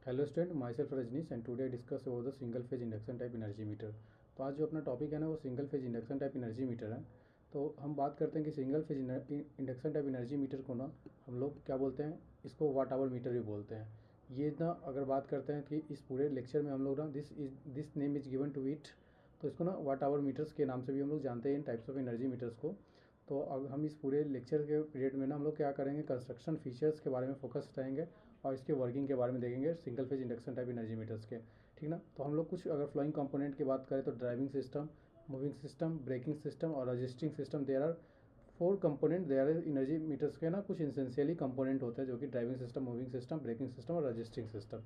Hello student, myself Rajnish and today discuss about the single phase induction type energy meter. तो आज जो अपना topic है ना वो single phase induction type energy meter है। तो हम बात करते हैं कि single phase induction type energy meter को ना हम लोग क्या बोलते हैं, इसको वाट आवर मीटर भी बोलते हैं। ये ना अगर बात करते हैं कि इस पूरे लेक्चर में हम लोग ना this name is given to it, तो इसको ना वाट आवर मीटर्स के नाम से भी हम लोग जानते हैं इन टाइप्स ऑफ एनर्जी मीटर्स को। तो अब हम इस पूरे लेक्चर के पीरियड में ना हम लोग क्या करेंगे, कंस्ट्रक्शन फीचर्स के बारे में फोकस रहेंगे और इसके वर्किंग के बारे में देखेंगे single phase induction type energy meters के। ठीक ना। तो हम लोग कुछ अगर फ्लोइंग कंपोनेंट की बात करें तो driving system, moving system, braking system और registering system, there are 4 component, there are energy meters के ना कुछ इंसेंशियली कंपोनेंट होते हैं जो कि driving system, moving system, braking system और रजिस्टिंग सिस्टम।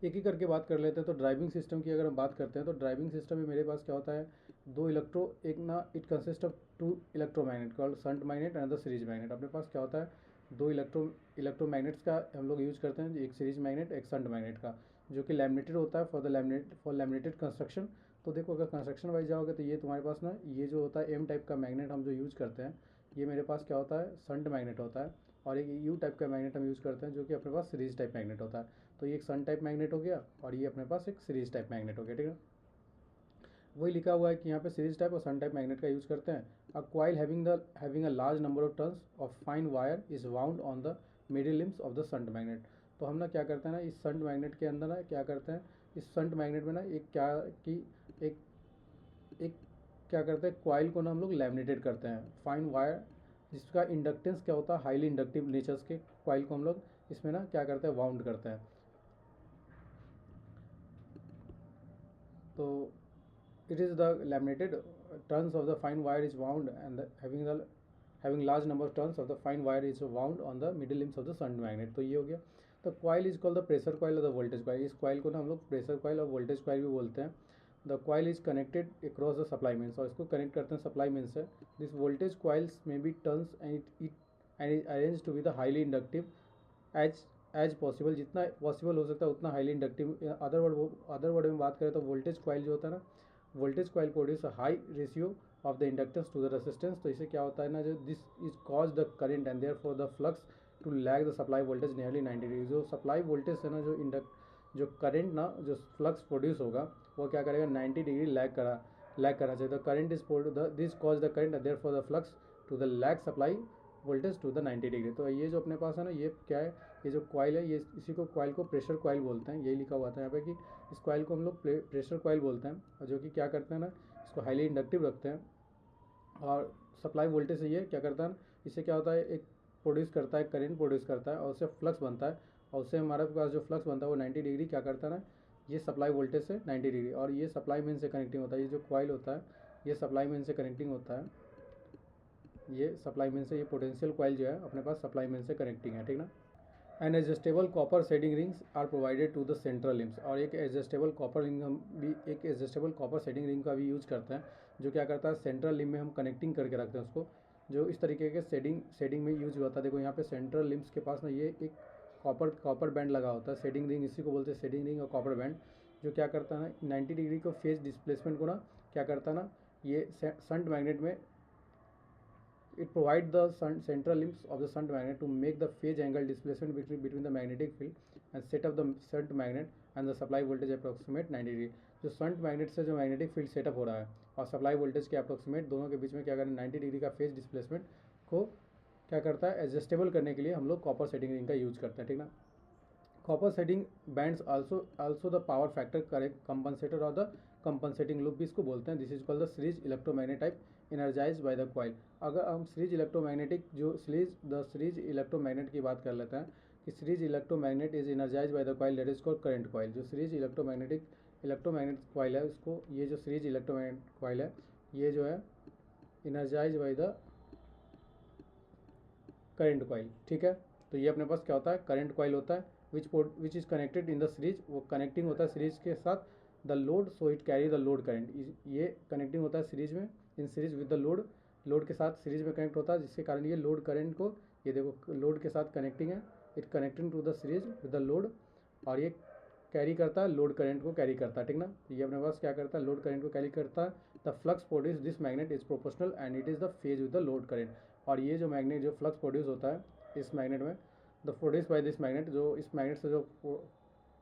एक ही करके बात कर लेते हैं। तो ड्राइविंग सिस्टम की अगर हम बात करते हैं तो ड्राइविंग सिस्टम में मेरे पास क्या होता है, दो इलेक्ट्रो, एक ना it consist of 2 electromagnet called shunt magnet and the series magnet. अपने पास क्या होता है, दो इलेक्ट्रोमैग्नेट्स का हम लोग यूज़ करते हैं, एक सीरीज मैग्नेट एक शंट मैग्नेट का, जो कि लैमिनेटेड होता है फॉर लैमिनेटेड कंस्ट्रक्शन। तो देखो अगर कंस्ट्रक्शन वाइज जाओगे तो ये तुम्हारे पास ना ये जो होता है एम टाइप का मैग्नेट हम जो यूज़ करते हैं, ये मेरे पास क्या होता है, शंट मैग्नेट होता है। और एक यू टाइप का मैग्नेट हम यूज़ करते हैं जो कि अपने पास सीरीज टाइप मैग्नेट होता है। तो ये एक सन टाइप मैग्नेट हो गया और ये अपने पास एक सीरीज टाइप मैग्नेट हो गया। ठीक है, वही लिखा हुआ है कि यहाँ पे सीरीज टाइप और सन टाइप मैग्नेट का यूज़ करते हैं। A coil having a large number of turns of fine wire is wound on the middle limbs of the shunt magnet. तो हम ना क्या करते हैं ना, इस संट मैग्नेट के अंदर ना क्या करते हैं, इस संट मैग्नेट में ना एक क्या कि एक एक क्या करते हैं, क्वाइल को ना हम लोग लैमिनेटेड करते हैं फाइन वायर, जिसका इंडक्टेंस क्या होता है, हाईली इंडक्टिव नेचर्स के क्वाइल को हम लोग इसमें ना क्या करते हैं, वाउंड करते हैं। तो it is the laminated turns of the fine wire is wound and having large number of turns of the fine wire is wound on the middle limbs of the shunt magnet। तो ये हो गया। तो coil is called the pressure coil और the voltage coil. इस coil को ना हम लोग प्रेशर कॉइल और वोल्टेज कॉइल भी बोलते हैं। The coil is connected across the supply mains, और इसको कनेक्ट करते हैं सप्लाई मेन्स से। दिस वोल्टेज कॉइल्स में be turns and is arrange to be the highly inductive as as possible, जितना पॉसिबल हो सकता है उतना हाईली इंडक्टिव। अदर वर्ड में बात करें तो वोल्टेज कॉइल जो होता है ना, voltage coil produce high ratio of the inductance to the resistance. तो इससे क्या होता है ना, जो this is cause the current and therefore the flux to lag the supply voltage nearly 90 degree. जो सप्लाई वोल्टेज है ना, जो करंट ना, जो फ्लक्स प्रोड्यूस होगा वो क्या करेगा, 90 डिग्री लैग करना चाहिए। The current is this cause the current and therefore the flux to the lag supply voltage to the 90 degree. तो ये जो अपने पास है ना, ये क्या है, ये जो कॉइल है, ये इसी को कॉइल को प्रेशर कॉइल बोलते हैं। यही लिखा हुआ था यहाँ पे कि इस कॉइल को हम लोग प्रेशर कॉइल बोलते हैं, और जो कि क्या करते हैं ना, इसको हाईली इंडक्टिव रखते हैं। और सप्लाई वोल्टेज से ये क्या करता है, इससे क्या होता है, एक प्रोड्यूस करता है, करंट प्रोड्यूस करता है और उससे फ्लक्स बनता है। और उससे हमारे पास जो फ्लक्स बनता है वो 90 डिग्री क्या करता है ना, ये सप्लाई वोल्टेज से 90 डिग्री, और ये सप्लाई मेन से कनेक्टिंग होता है। ये जो कॉइल होता है ये सप्लाई मेन से कनेक्टिंग होता है। ये सप्लाई मेन से, ये पोटेंशियल कॉइल जो है अपने पास सप्लाई मेन से कनेक्टिंग है। ठीक ना। And adjustable copper shading rings are provided to the central limbs. और एक एडजस्टेबल कॉपर रिंग हम भी, एक एडजस्टेबल कॉपर शेडिंग रिंग का भी यूज करते हैं, जो क्या करता है, सेंट्रल लिम में हम कनेक्टिंग करके रखते हैं उसको, जो इस तरीके के शेडिंग में यूज होता है। देखो यहाँ पे सेंट्रल लिम्स के पास ना ये एक कॉपर बैंड लगा होता है, शेडिंग रिंग इसी को बोलते हैं, शेडिंग रिंग और कॉपर बैंड, जो क्या करता है ना 90 डिग्री को फेज डिस्प्लेसमेंट को ना क्या करता है ना, ये शंट मैग्नेट में it provides the central limbs of the shunt magnet to make the phase angle displacement between the magnetic field and set up the shunt magnet and the supply voltage approximate 90 degree. जो shunt magnet से जो magnetic field setup हो रहा है और supply voltage के approximate दोनों के बीच में क्या करें, 90 डिग्री का फेज डिस्प्लेसमेंट को क्या करता है, एडजस्टेबल करने के लिए हम लोग कॉपर सेटिंग रिंग का यूज करते हैं। ठीक ना। Copper setting bands also the power factor correct compensator और द कंपनसेटिंग लूप भी इसको बोलते हैं। This is called the series electromagnet type energise by the coil. अगर हम सीरीज इलेक्ट्रोमैग्नेटिक जो सीरीज इलेक्ट्रोमैग्नेट की बात कर लेते हैं कि series electromagnet is energise by the coil that is called current coil. जो सीरीज इलेक्ट्रोमैग्नेट कॉइल है उसको, ये जो सीरीज इलेक्ट्रोमैग्नेट कॉइल है ये जो है energise by the current coil. ठीक है। तो ये अपने पास क्या होता है, करंट कॉइल होता है which is connected in the series, वो कनेक्टिंग होता है सीरीज के साथ the load, so it carry the load current. ये कनेक्टिंग होता है सीरीज में, in series with the load के साथ सीरीज में कनेक्ट होता है, जिसके कारण ये लोड करंट को, ये देखो लोड के साथ कनेक्टिंग है, it connecting to the series with the load, और ये कैरी करता है लोड करंट को कैरी करता है। ठीक ना। ये अपने पास क्या करता है, लोड करंट को कैरी करता है। The flux produce this magnet is proportional and it is the phase with the load current. और ये जो फ्लक्स प्रोड्यूस होता है इस मैग्नेट में, the produce by this magnet, जो इस मैग्नेट से जो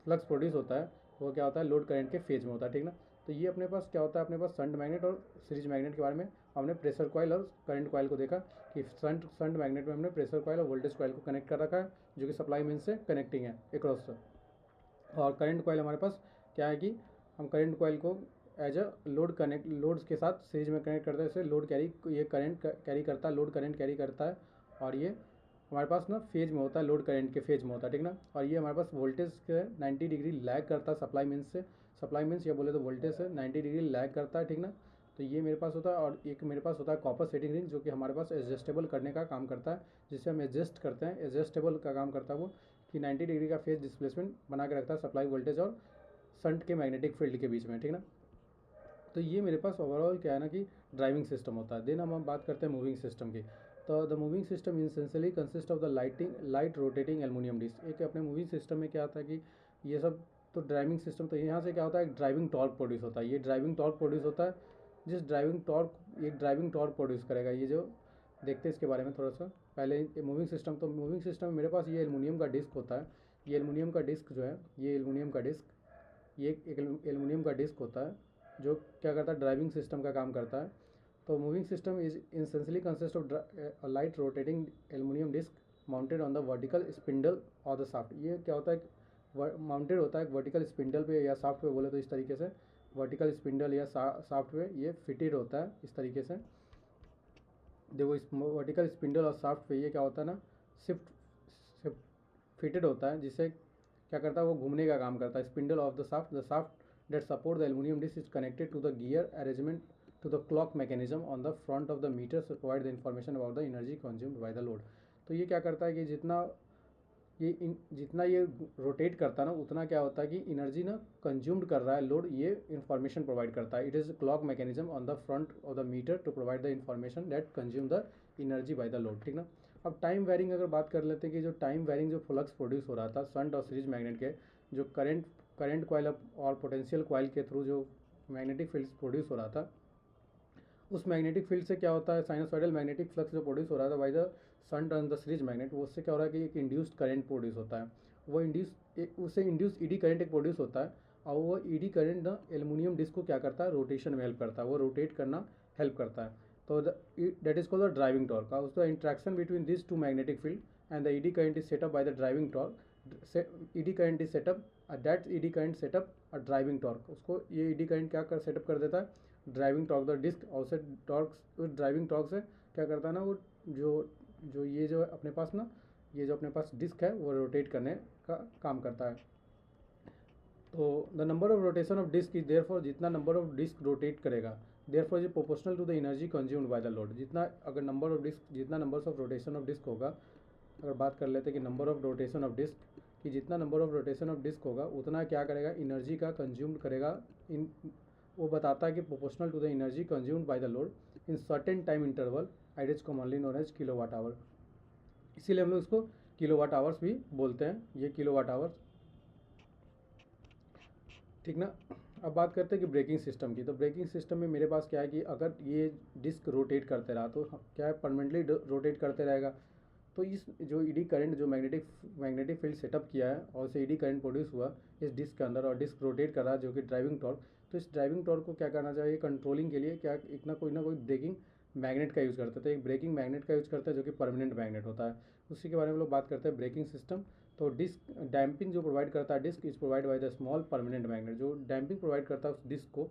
फ्लक्स प्रोड्यूस होता है वो क्या होता है, लोड करंट के फेज में होता है, ठीक ना। तो ये अपने पास क्या होता है, अपने पास शंट मैग्नेट और सीरीज मैग्नेट के बारे में हमने प्रेशर कॉइल और करंट कॉइल को देखा कि शंट मैग्नेट में हमने प्रेशर कॉइल और वोल्टेज कॉइल को कनेक्ट कर रखा है जो कि सप्लाई मीन से कनेक्टिंग है एक्रॉस। और करंट कॉइल हमारे पास क्या है कि हम करंट कॉइल को एज अ लोड के साथ सीरीज में कनेक्ट करते हैं, इससे लोड कैरी, ये करंट कैरी करता है, लोड करंट कैरी करता है, और ये हमारे पास ना फेज में होता है, लोड करंट के फेज में होता है, ठीक ना। और ये हमारे पास वोल्टेज के 90 डिग्री लैग करता है सप्लाई मीन्स से, सप्लाई मीन्स ये बोले तो वोल्टेज से 90 डिग्री लैग करता है, ठीक ना। तो ये मेरे पास होता है, और एक मेरे पास होता है कॉपर सेटिंग रिंग जो कि हमारे पास एडजस्टेबल करने का काम करता है, जिससे हम एडजस्ट करते हैं, एडजस्टेबल का काम करता है वो, कि 90 डिग्री का फेज डिस्प्लेसमेंट बना के रखता है सप्लाई वोल्टेज और शंट के मैग्नेटिक फील्ड के बीच में, ठीक ना। तो ये मेरे पास ओवरऑल क्या है ना कि ड्राइविंग सिस्टम होता है। देन हम बात करते हैं मूविंग सिस्टम की। तो the moving system essentially consist of the light rotating aluminium disc. एक अपने मूविंग सिस्टम में क्या आता है कि ये सब तो ड्राइविंग सिस्टम, तो यहाँ से क्या होता है, ड्राइविंग टॉर्क प्रोड्यूस होता है, ये ड्राइविंग टॉर्क प्रोड्यूस होता है, ड्राइविंग टॉर्क प्रोड्यूस करेगा। ये जो देखते हैं इसके बारे में थोड़ा सा पहले मूविंग सिस्टम। तो मूविंग सिस्टम में मेरे पास ये एल्युमिनियम का डिस्क होता है, ये एल्युमिनियम का डिस्क जो है, ये एल्युमिनियम का डिस्क, ये एक एल्युमिनियम का डिस्क होता है जो क्या करता है, ड्राइविंग सिस्टम का काम करता है। तो moving system is essentially consist of light rotating aluminium disc mounted on the vertical spindle और द साफ्ट। ये क्या होता है, माउंटेड होता है वर्टिकल स्पिंडल पे या साफ्ट पे, बोले तो इस तरीके से वर्टिकल स्पिंडल या साफ्ट पे ये फिटेड होता है इस तरीके से। देखो इस वर्टिकल स्पिंडल और साफ्ट पे ये क्या होता है ना, शिफ्ट फिटेड होता है, जिससे क्या करता है वो घूमने का काम करता है। Spindle of the soft that support the aluminum disc is connected to the gear arrangement to the clock mechanism on the front of the meter to provide the information about the energy consumed by the load। तो ये क्या करता है कि जितना ये rotate करता है ना, उतना क्या होता है कि एनर्जी ना कंज्यूम्ड कर रहा है लोड, ये इन्फॉर्मेशन प्रोवाइड करता है। It is clock mechanism on the front of the meter to provide the information that consume the energy by the load, ठीक ना। अब टाइम वेरिंग अगर बात कर लेते हैं कि जो टाइम वेरिंग जो फ्लक्स प्रोड्यूस हो रहा था शंट और सीरीज मैग्नेट के, जो करंट कॉइल और पोटेंशियल कॉइल के थ्रू जो मैग्नेटिक फील्ड प्रोड्यूस हो रहा था, उस मैग्नेटिक फील्ड से क्या होता है, साइनोसॉइडल मैग्नेटिक फ्लक्स जो प्रोड्यूस हो रहा था by the shunt and the series magnet, वो उससे क्या हो रहा है कि एक इंड्यूस्ड करंट प्रोड्यूस होता है। वो उससे इंड्यूस ईडी करंट एक प्रोड्यूस होता है, और वो ईडी करंट ना एल्युमिनियम डिस्क को क्या करता है, रोटेशन में हेल्प करता है, वो रोटेट करना हेल्प करता है। तो that is called the driving torque. उसका interaction between this two magnetic field and the eddy current is set up by the driving torque. Eddy current is set up, that eddy current set up a driving torque. उसको ये eddy current क्या कर setup कर देता है, driving torque the disc. और उसे torque, उस ड्राइविंग टॉर्क से क्या करता है ना, वो जो जो ये जो अपने पास ना, ये जो अपने पास डिस्क है वो रोटेट करने का काम करता है। तो the number of rotation of disc is therefore, जितना नंबर ऑफ डिस्क रोटेट करेगा therefore is proportional to the energy consumed by the load. जितना अगर नंबर ऑफ डिस्क, जितना numbers of rotation of disc होगा, अगर बात कर लेते हैं कि number of rotation of disc, कि जितना number of rotation of disc होगा उतना क्या करेगा, एनर्जी का कंज्यूम्ड करेगा इन, वो बताता है कि proportional to the energy consumed by the load in certain time interval, it is commonly known as kilowatt hour. इसीलिए हम लोग इसको किलोवाट आवर्स भी बोलते हैं, ये किलोवाट आवर्स, ठीक ना। अब बात करते हैं कि ब्रेकिंग सिस्टम की। तो ब्रेकिंग सिस्टम में मेरे पास क्या है कि अगर ये डिस्क रोटेट करते रहा तो क्या है, परमानेंटली रोटेट करते रहेगा। तो इस जो ईडी करंट जो मैग्नेटिक फील्ड सेटअप किया है और उसे ईडी करंट प्रोड्यूस हुआ इस डिस्क के अंदर, और डिस्क रोटेट कर रहा है जो कि ड्राइविंग टॉर्क। तो इस ड्राइविंग टॉर्क को क्या करना चाहिए, कंट्रोलिंग के लिए क्या एक ना कोई ब्रेकिंग मैग्नेट का यूज़ करते थे। एक ब्रेकिंग मैग्नेट का यूज़ करते हैं जो कि परमानेंट मैग्नेट होता है। उसी के बारे में लोग बात करते हैं ब्रेकिंग सिस्टम। तो डिस्क डैम्पिंग जो प्रोवाइड करता है disc is provide by the small permanent magnet. जो डैम्पिंग प्रोवाइड करता है उस डिस्क को,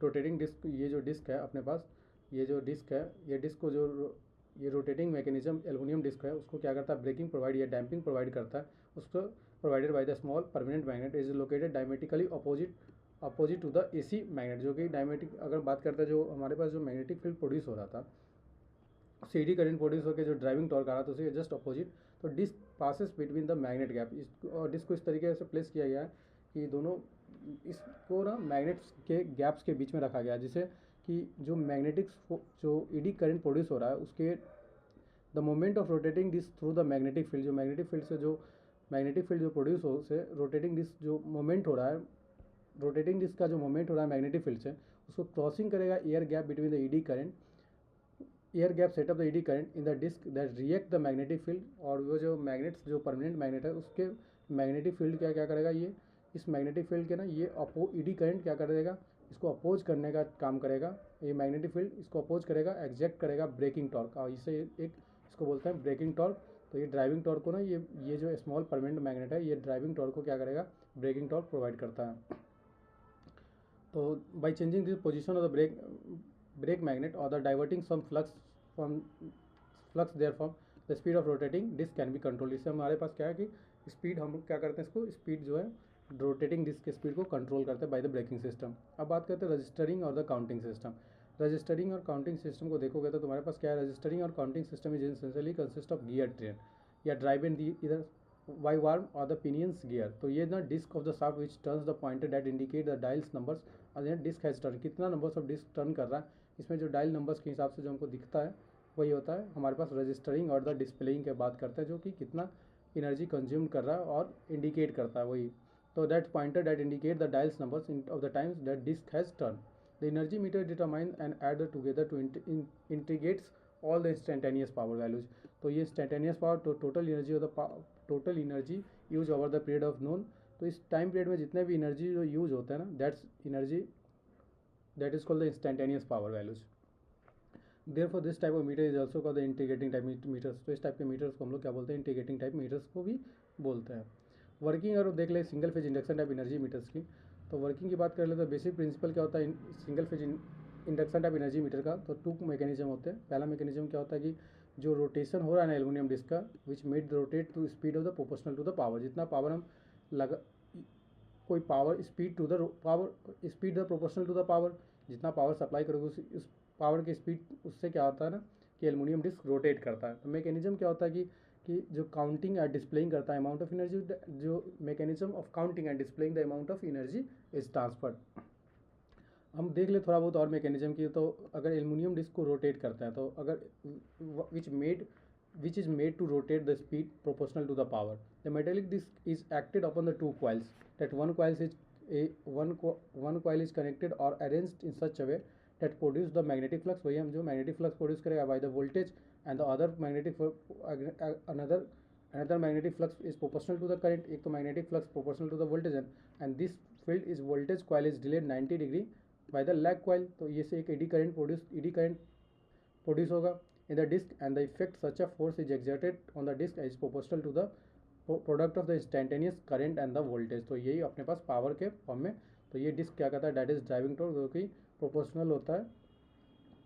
रोटेटिंग डिस्क, ये जो डिस्क है अपने पास, ये जो डिस्क है, ये डिस्क को जो ये रोटेटिंग मैकेनिज्म एल्युमिनियम डिस्क है उसको क्या करता है, ब्रेकिंग प्रोवाइड या डैम्पिंग प्रोवाइड करता है। उसको provided by the small permanent magnet is located diametrically opposite to the AC magnet. जो कि डायमेट्रिक अगर बात करते हैं, जो हमारे पास जो मैग्नेटिक फील्ड प्रोड्यूस हो रहा था, सीडी करंट प्रोड्यूस होकर जो ड्राइविंग टॉर्क आ रहा था उसे जस्ट अपोजिट। तो disc passes between the magnet gap, इस और डिस्क को इस तरीके से प्लेस किया गया है कि दोनों इसको ना मैग्नेट्स के गैप्स के बीच में रखा गया है, जिससे कि जो मैग्नेटिक जो ईडी करंट प्रोड्यूस हो रहा है उसके the moment of rotating disc through the magnetic field, जो मैग्नेटिक फील्ड से जो मैग्नेटिक फील्ड जो प्रोड्यूस हो उसे रोटेटिंग डिस्क जो मोमेंट हो रहा है, रोटेटिंग डिस्क का जो मोमेंट हो रहा है मैग्नेटिक फील्ड से, उसको क्रॉसिंग करेगा air gap between the eddy current, air gap setup the eddy current in the disc that react the magnetic field. और वो जो मैग्नेट्स जो परमानेंट मैग्नेट है उसके मैग्नेटिक फील्ड क्या क्या करेगा, ये इस मैग्नेटिक फील्ड के ना ये ईडी करंट क्या करेगा, इसको अपोज करने का काम करेगा। ये मैग्नेटिक फील्ड इसको अपोज करेगा, एग्जैक्ट करेगा ब्रेकिंग टॉर्क, और इसे एक इसको बोलते हैं ब्रेकिंग टॉर्क। तो ये ड्राइविंग टॉर्क को ना ये जो स्मॉल परमानेंट मैग्नेट है ये ड्राइविंग टॉर्क को क्या करेगा, ब्रेकिंग टॉर्क प्रोवाइड करता है। तो by changing this position of the brake magnet और the diverting some flux therefrom the speed of rotating disc can be control. इससे हमारे पास क्या है कि स्पीड, हम क्या करते हैं इसको स्पीड जो है रोटेटिंग डिस्क के स्पीड को कंट्रोल करते हैं बाय द ब्रेकिंग सिस्टम। अब बात करते हैं रजिस्टरिंग और द काउंटिंग सिस्टम। रजिस्टरिंग और काउंटिंग सिस्टम को देखोगे तो तुम्हारे पास क्या है, रजिस्टरिंग और counting system is essentially consist of gear train या drive in the either by worm और द पिनियंस गियर। तो ये ना disc of the shaft which turns the pointer that indicate the dials numbers, और यहाँ disc has turn, कितना numbers of disc turn कर रहा है, इसमें जो डायल नंबर्स के हिसाब से जो हमको दिखता है वही होता है हमारे पास रजिस्टरिंग और द डिस्प्लेइंग की बात करते हैं, जो कि कितना एनर्जी कंज्यूम कर रहा है और इंडिकेट करता है वही। तो that pointer that indicate the dials numbers of the times that disc has turn. The energy meter determine and add together to integrates all the instantaneous power values. तो ये इंस्टेंटेनियस पावर तो total energy of the total energy use over the period of known. तो इस time period में जितने भी energy जो use होता है ना, that's energy that is called the instantaneous power values. Therefore this type of meter is also called the integrating type meters. तो इस टाइप के मीटर्स को हम लोग क्या बोलते हैं, इंटीग्रेटिंग टाइप मीटर्स को भी बोलते हैं। वर्किंग अगर देख ले single phase induction type energy metres की, तो वर्किंग की बात कर ले तो बेसिक प्रिंसिपल क्या होता है single phase induction type energy metre का। तो टू मैकेनिज्म होते हैं। पहला मैकेनिज्म क्या होता है कि जो रोटेशन हो रहा है ना एल्यूमिनियम डिस्क का, which made rotate to speed of the proportional to the power. जितना पावर हम लगा कोई power speed to the power speed the proportional to the power, जितना पावर सप्लाई करोगे उस पावर की स्पीड, उससे क्या होता है ना कि एल्यूमिनियम डिस्क रोटेट करता है। तो मैकेनिज्म क्या होता है कि जो काउंटिंग एंड डिस्प्लेइंग करता है अमाउंट ऑफ एनर्जी, जो mechanism of counting and displaying the amount of energy is transferred. हम देख ले थोड़ा बहुत और मैकेनिज्म की। तो अगर एल्यूमिनियम डिस्क को रोटेट करता है, तो अगर which is made to rotate the speed proportional to the power. The metallic disc is acted upon the two coils. That one coil is connected or arranged in such a way that produce the magnetic flux. वही हम जो magnetic flux produce करेगा by the voltage, and the other another magnetic flux is proportional to the current. एक तो magnetic flux proportional to the voltage, and this field is voltage coil is delayed 90 degree by the lag coil. तो ये से एक eddy current produce होगा in the disc, and the effect such a force is exerted on the disc is proportional to the product of the instantaneous current and the voltage. तो यही अपने पास power के form में। तो ये disc क्या करता है, दैट इज ड्राइविंग टॉर्क, जो कि प्रोपोर्शनल होता है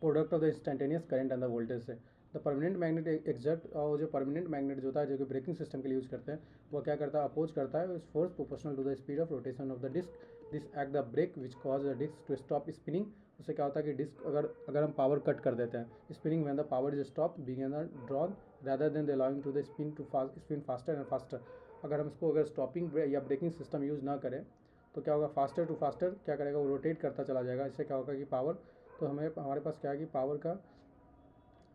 product of the instantaneous current and the voltage से। द परमानेंट मैग्नेट एग्जैक्ट, और जो परमानेंट मैग्नेट जो होता है जो कि ब्रेकिंग सिस्टम के लिए यूज करते हैं, वो क्या करता है, अपोज करता है इस force proportional to the speed of rotation of the disc. This act the brake which cause the disc to stop spinning. उससे क्या होता है कि डिस्क अगर हम पावर कट कर देते हैं, spinning when the power is stop being drawn rather than the allowing to the spin faster and faster. अगर स्टॉपिंग या ब्रेकिंग सिस्टम यूज़ ना करें तो क्या होगा, फास्टर टू फास्टर क्या करेगा, वो रोटेट करता चला जाएगा। इससे क्या होगा कि पावर, तो हमारे पास क्या है कि पावर का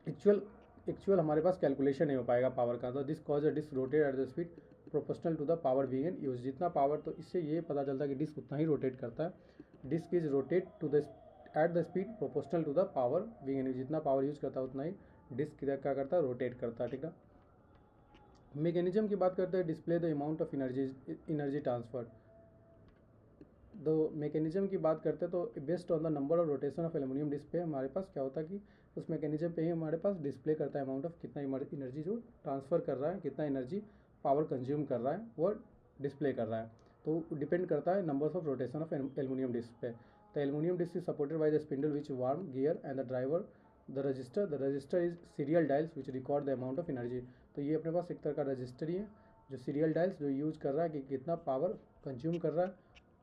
एक्चुअल हमारे पास कैलकुलेशन नहीं हो पाएगा पावर का। तो this cause a disc rotate at the speed proportional to the power being in use. जितना पावर, तो इससे ये पता चलता है कि डिस्क उतना ही रोटेट करता है। Disc is rotate to the at the speed proportional to the power being in use. जितना पावर यूज करता है उतना ही डिस्क क्या करता है, रोटेट करता है। ठीक है। मैकेनिज्म की बात करते हैं, display the amount of energy transfer. दो मैकेनिज्म की बात करते हैं तो based on the number of rotation of aluminium disc पे हमारे पास क्या होता है कि उस मैकेनिज्म पे ही हमारे पास डिस्प्ले करता है अमाउंट ऑफ कितना एनर्जी जो ट्रांसफ़र कर रहा है, कितना एनर्जी पावर कंज्यूम कर रहा है, वो डिस्प्ले कर रहा है। तो डिपेंड करता है numbers of rotation of aluminium disc पे। The aluminium disc is supported by the spindle which worm gear and the driver the register is serial dials which record the amount of energy. तो ये अपने पास एक तरह का register ही है, जो serial dials जो यूज कर रहा है कि कितना पावर कंज्यूम कर रहा है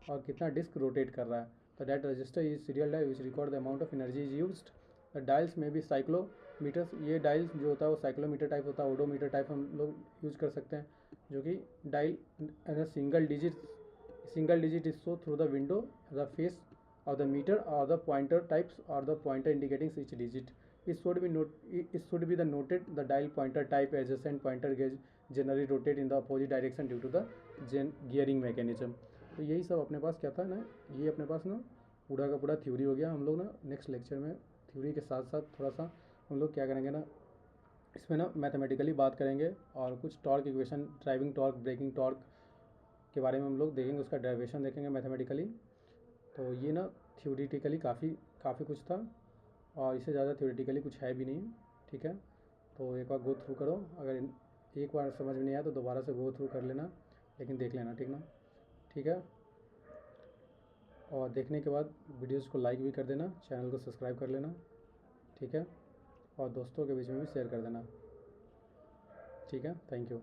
और कितना डिस्क रोटेट कर रहा है। तो that register is serial dial which record the amount of energy is used. The dials में भी साइक्लोमीटर्स, ये डायल्स जो होता है वो साइक्लोमीटर टाइप होता है, ओडोमीटर टाइप हम लोग यूज कर सकते हैं, जो कि dial as single digit is show through the window the face of the meter or the pointer types or the pointer indicating each digit. It should be the noted the dial pointer type adjacent pointer gauge generally rotate in the opposite direction due to the gearing mechanism. तो यही सब अपने पास क्या था ना, ये अपने पास ना पूरा का पूरा थ्योरी हो गया। हम लोग ना नेक्स्ट लेक्चर में थ्योरी के साथ साथ थोड़ा सा हम लोग क्या करेंगे ना, इसमें ना मैथमेटिकली बात करेंगे और कुछ torque equation, driving torque, braking torque के बारे में हम लोग देखेंगे, उसका डेरिवेशन देखेंगे मैथमेटिकली। तो ये ना थ्योरेटिकली काफ़ी कुछ था, और इससे ज़्यादा थ्योरेटिकली कुछ है भी नहीं, ठीक है। तो एक बार गो थ्रू करो, अगर एक बार समझ में नहीं आया तो दोबारा से गो थ्रू कर लेना, लेकिन देख लेना, ठीक ना, ठीक है। और देखने के बाद वीडियोज़ को लाइक भी कर देना, चैनल को सब्सक्राइब कर लेना, ठीक है, और दोस्तों के बीच में भी शेयर कर देना, ठीक है। Thank you.